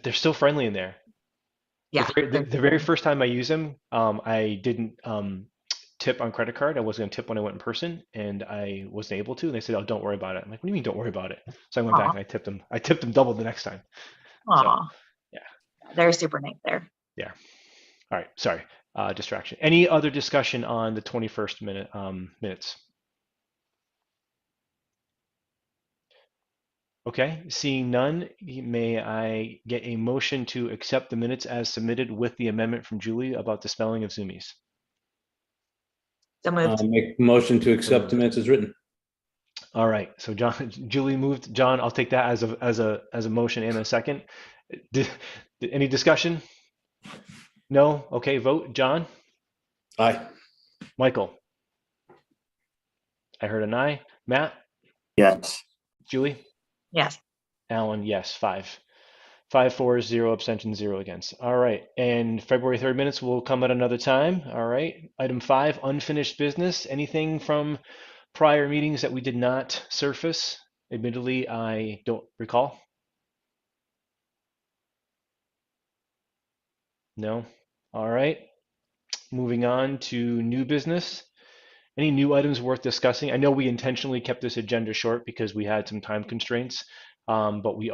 S1: They're so friendly in there.
S5: Yeah.
S1: The very first time I used them, I didn't tip on credit card. I was going to tip when I went in person, and I wasn't able to. And they said, "Oh, don't worry about it." I'm like, "What do you mean, don't worry about it?" So I went back and I tipped them. I tipped them double the next time.
S5: Aw.
S1: yeah.
S5: They're super nice there.
S1: Yeah. All right. Sorry. Distraction. Any other discussion on the 21st minutes? Okay. Seeing none, may I get a motion to accept the minutes as submitted with the amendment from Julie about the spelling of zoomies?
S5: So moved.
S4: Make motion to accept the minutes as written.
S1: All right. So Julie moved. John, I'll take that as a motion and a second. Any discussion? No. Okay. Vote. John.
S4: Aye.
S1: Michael. I heard an aye. Matt.
S7: Yes.
S1: Julie.
S5: Yes.
S1: Alan. Yes. 5. 5 for, 0 abstention, 0 against. All right. And February 3rd minutes will come at another time. All right. Item 5, unfinished business. Anything from prior meetings that we did not surface? Admittedly, I don't recall. No. All right. Moving on to new business. Any new items worth discussing? I know we intentionally kept this agenda short because we had some time constraints, but we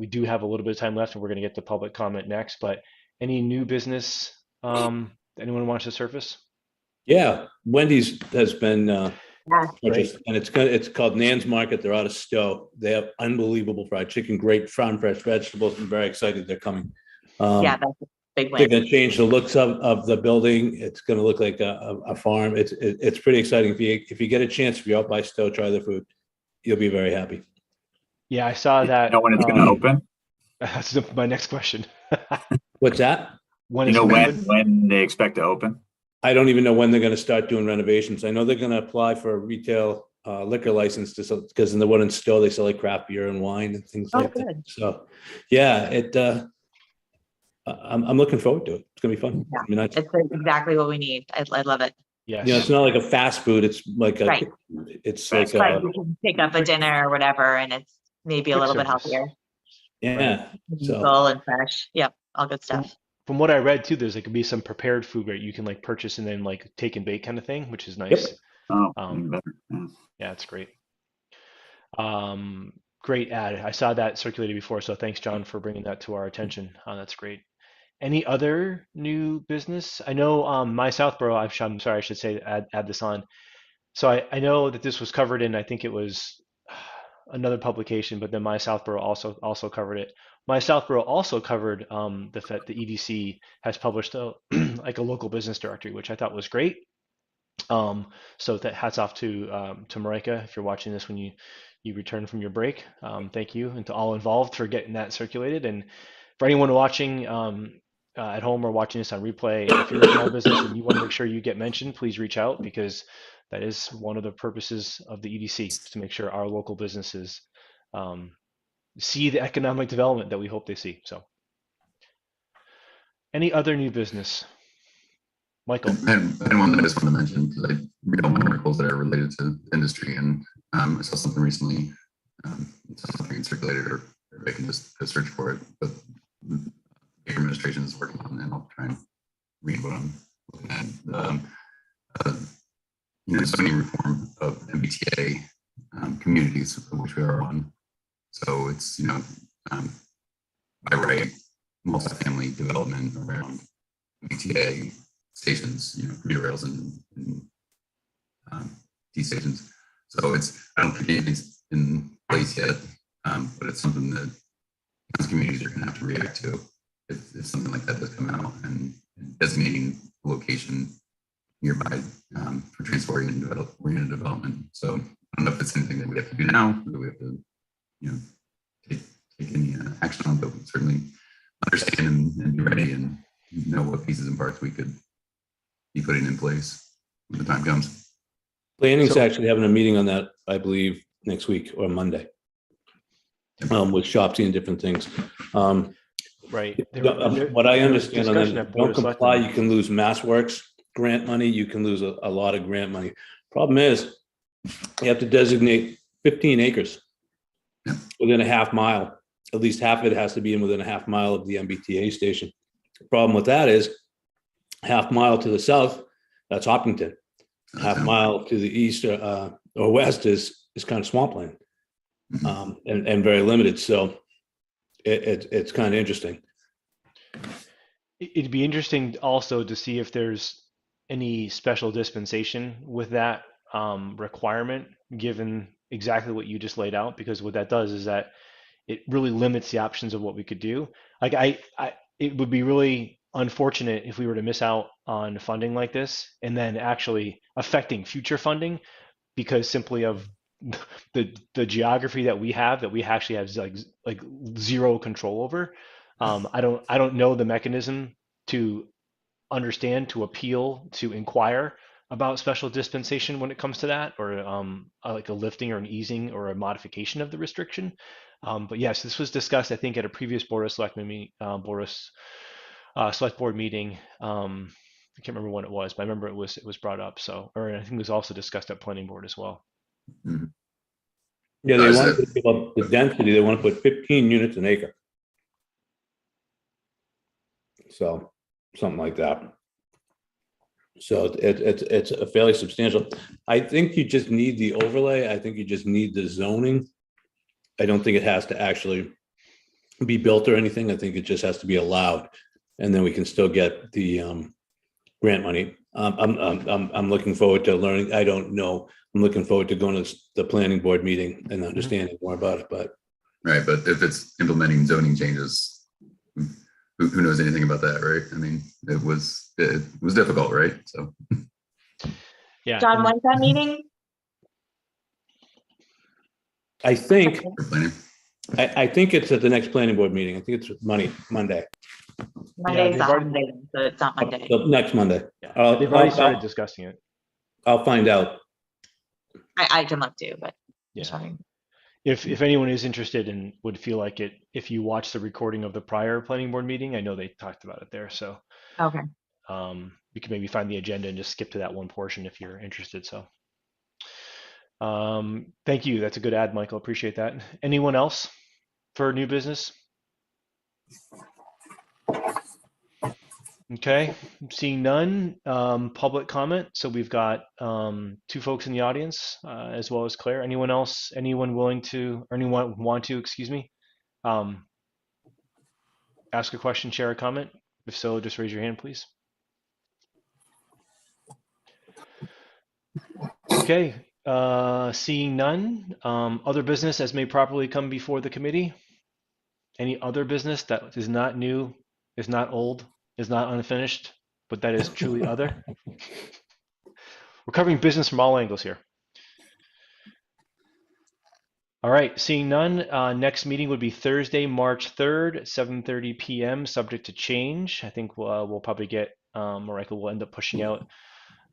S1: do have a little bit of time left, and we're going to get to public comment next. But any new business anyone wants to surface?
S4: Yeah, Wendy's has been
S5: Yeah.
S4: purchased, and it's called Nan's Market. They're out of Stowe. They have unbelievable fried chicken, great farm fresh vegetables. I'm very excited they're coming.
S5: Yeah, that's a big
S4: They're
S5: win.
S4: going to change the looks of the building. It's going to look like a farm. It's pretty exciting. If you get a chance, if you're out by Stowe, try their food. You'll be very happy.
S1: Yeah, I saw that.
S7: You know when it's going to open?
S1: That's my next question.
S4: What's that?
S1: When
S7: You
S1: is
S7: know
S1: it open?
S7: when they expect to open?
S4: I don't even know when they're going to start doing renovations. I know they're going to apply for a retail liquor license because in the one in Stowe, they sell like craft beer and wine and things like that.
S5: Good.
S4: So, yeah, I'm looking forward to it. It's gonna be fun.
S5: Yeah.
S4: I mean,
S5: It's exactly what we need. I love it.
S1: Yes.
S4: it's not like a fast food. It's like
S5: Right.
S4: it's
S7: Fast
S4: like
S5: Like you can pick up a dinner or whatever, and it's maybe a
S1: Quick
S5: little bit
S1: service.
S5: healthier.
S4: yeah. So
S5: Full and fresh. Yep. All good stuff.
S1: From what I read too, there could be some prepared food that you can like purchase and then like take and bake kind of thing, which is nice.
S7: Oh,
S1: Um,
S7: even better. Yeah.
S1: Yeah, it's great. Great ad. I saw that circulated before, so thanks, John, for bringing that to our attention. That's great. Any other new business? I know my Southborough, I'm sorry, I should say add this on. So I know that this was covered in, I think it was another publication, but then my Southborough also covered it. My Southborough also covered the fact the EDC has published like a local business directory, which I thought was great. So that hats off to Marika if you're watching this when you return from your break. Thank you, and to all involved for getting that circulated. And for anyone watching at home or watching this on replay, if you're a small business and you want to make sure you get mentioned, please reach out because that is one of the purposes of the EDC is to make sure our local businesses see the economic development that we hope they see. So, any other new business? Michael.
S8: And one that I just want to mention because I read all my articles that are related to industry, and I saw something recently, something circulated, or I can just go search for it. But the administration is working on, and I'll try and read what I'm looking at. zoning reform of MBTA communities, of which we are one. So it's, by right, multifamily development around MBTA stations, commuter rails and T stations. So I don't think anything's in place yet, but it's something that those communities are going to have to react to if something like that does come out, and designating a location nearby for transport-oriented development. So I don't know if it's anything that we have to do now, or that we have to, take any action on, but we certainly understand and be ready and know what pieces and parts we could be putting in place when the time comes.
S4: Planning's
S1: So-
S4: actually having a meeting on that, I believe, next week or Monday. With Shopsy and different things.
S1: Right.
S4: What I understand on
S1: discussion
S4: them,
S1: at Board
S4: don't
S1: of
S4: comply,
S1: Selectmen.
S4: you can lose MassWorks grant money, you can lose a lot of grant money. Problem is, you have to designate 15 acres within a half mile. At least half of it has to be in within a half mile of the MBTA station. The problem with that is half mile to the south, that's Hopkinton. Half mile to the east or west is kind of swampland, and very limited. So it's kind of interesting.
S1: It'd be interesting also to see if there's any special dispensation with that requirement, given exactly what you just laid out, because what that does is that it really limits the options of what we could do. Like it would be really unfortunate if we were to miss out on funding like this and then actually affecting future funding because simply of the geography that we actually have like zero control over. I don't know the mechanism to understand, to appeal, to inquire about special dispensation when it comes to that, or like a lifting or an easing or a modification of the restriction. But yes, this was discussed, I think, at a previous Board of Selectmen Select Board meeting. I can't remember when it was, but I remember it was brought up. So, or I think it was also discussed at Planning Board as well.
S4: Yeah, they want to give up the density. They want to put 15 units an acre. So something like that. So it's a fairly substantial. I think you just need the overlay. I think you just need the zoning. I don't think it has to actually be built or anything. I think it just has to be allowed, and then we can still get the grant money. I'm looking forward to learning. I don't know. I'm looking forward to going to the planning board meeting and understanding more about it. But
S8: right, but if it's implementing zoning changes, who knows anything about that, right? I mean, it was difficult, right? So
S1: Yeah.
S5: John, when's that meeting?
S4: I think
S8: for planning.
S4: I think it's at the next planning board meeting. I think it's Monday.
S5: Monday's
S1: they've
S5: a
S1: already-
S5: holiday, so it's not Monday.
S4: Next Monday.
S1: Yeah, they've already started discussing it.
S4: I'll find out.
S5: I can look too, but
S1: Yeah.
S5: sorry.
S1: If anyone is interested and would feel like it, if you watch the recording of the prior planning board meeting, I know they talked about it there. So
S5: Okay.
S1: you can maybe find the agenda and just skip to that one portion if you're interested. So thank you. That's a good ad, Michael. Appreciate that. Anyone else for new business? Okay, seeing none. Public comment. So we've got 2 folks in the audience, as well as Claire. Anyone else? Anyone willing to, or anyone want to, excuse me, ask a question, share a comment? If so, just raise your hand, please. Okay, seeing none. Other business as may properly come before the committee. Any other business that is not new, is not old, is not unfinished, but that is truly other? We're covering business from all angles here. All right, seeing none, next meeting would be Thursday, March 3rd at 7:30 p.m., subject to change. I think we'll probably get, or Michael will end up pushing out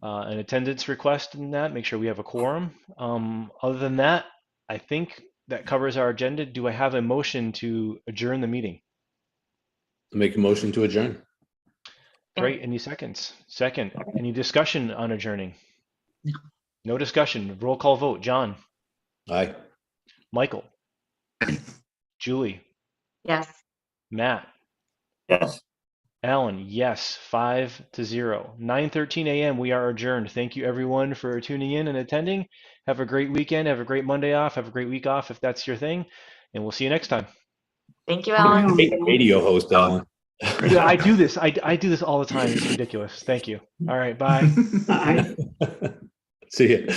S1: an attendance request in that, make sure we have a quorum. Other than that, I think that covers our agenda. Do I have a motion to adjourn the meeting?
S4: Make a motion to adjourn.
S1: Great, any seconds? Second, any discussion on adjourning? No discussion, roll call vote. John?
S4: Aye.
S1: Michael? Julie?
S5: Yes.
S1: Matt?
S7: Yes.
S1: Alan, yes, 5-0. 9:13 a.m. We are adjourned. Thank you everyone for tuning in and attending. Have a great weekend. Have a great Monday off. Have a great week off if that's your thing. And we'll see you next time.
S5: Thank you,
S6: Bye,
S5: Ellen.
S4: Radio host, Alan.
S1: Yeah, I do this. I do this all the time. It's ridiculous. Thank you. All right. Bye.
S6: Bye.
S4: See you.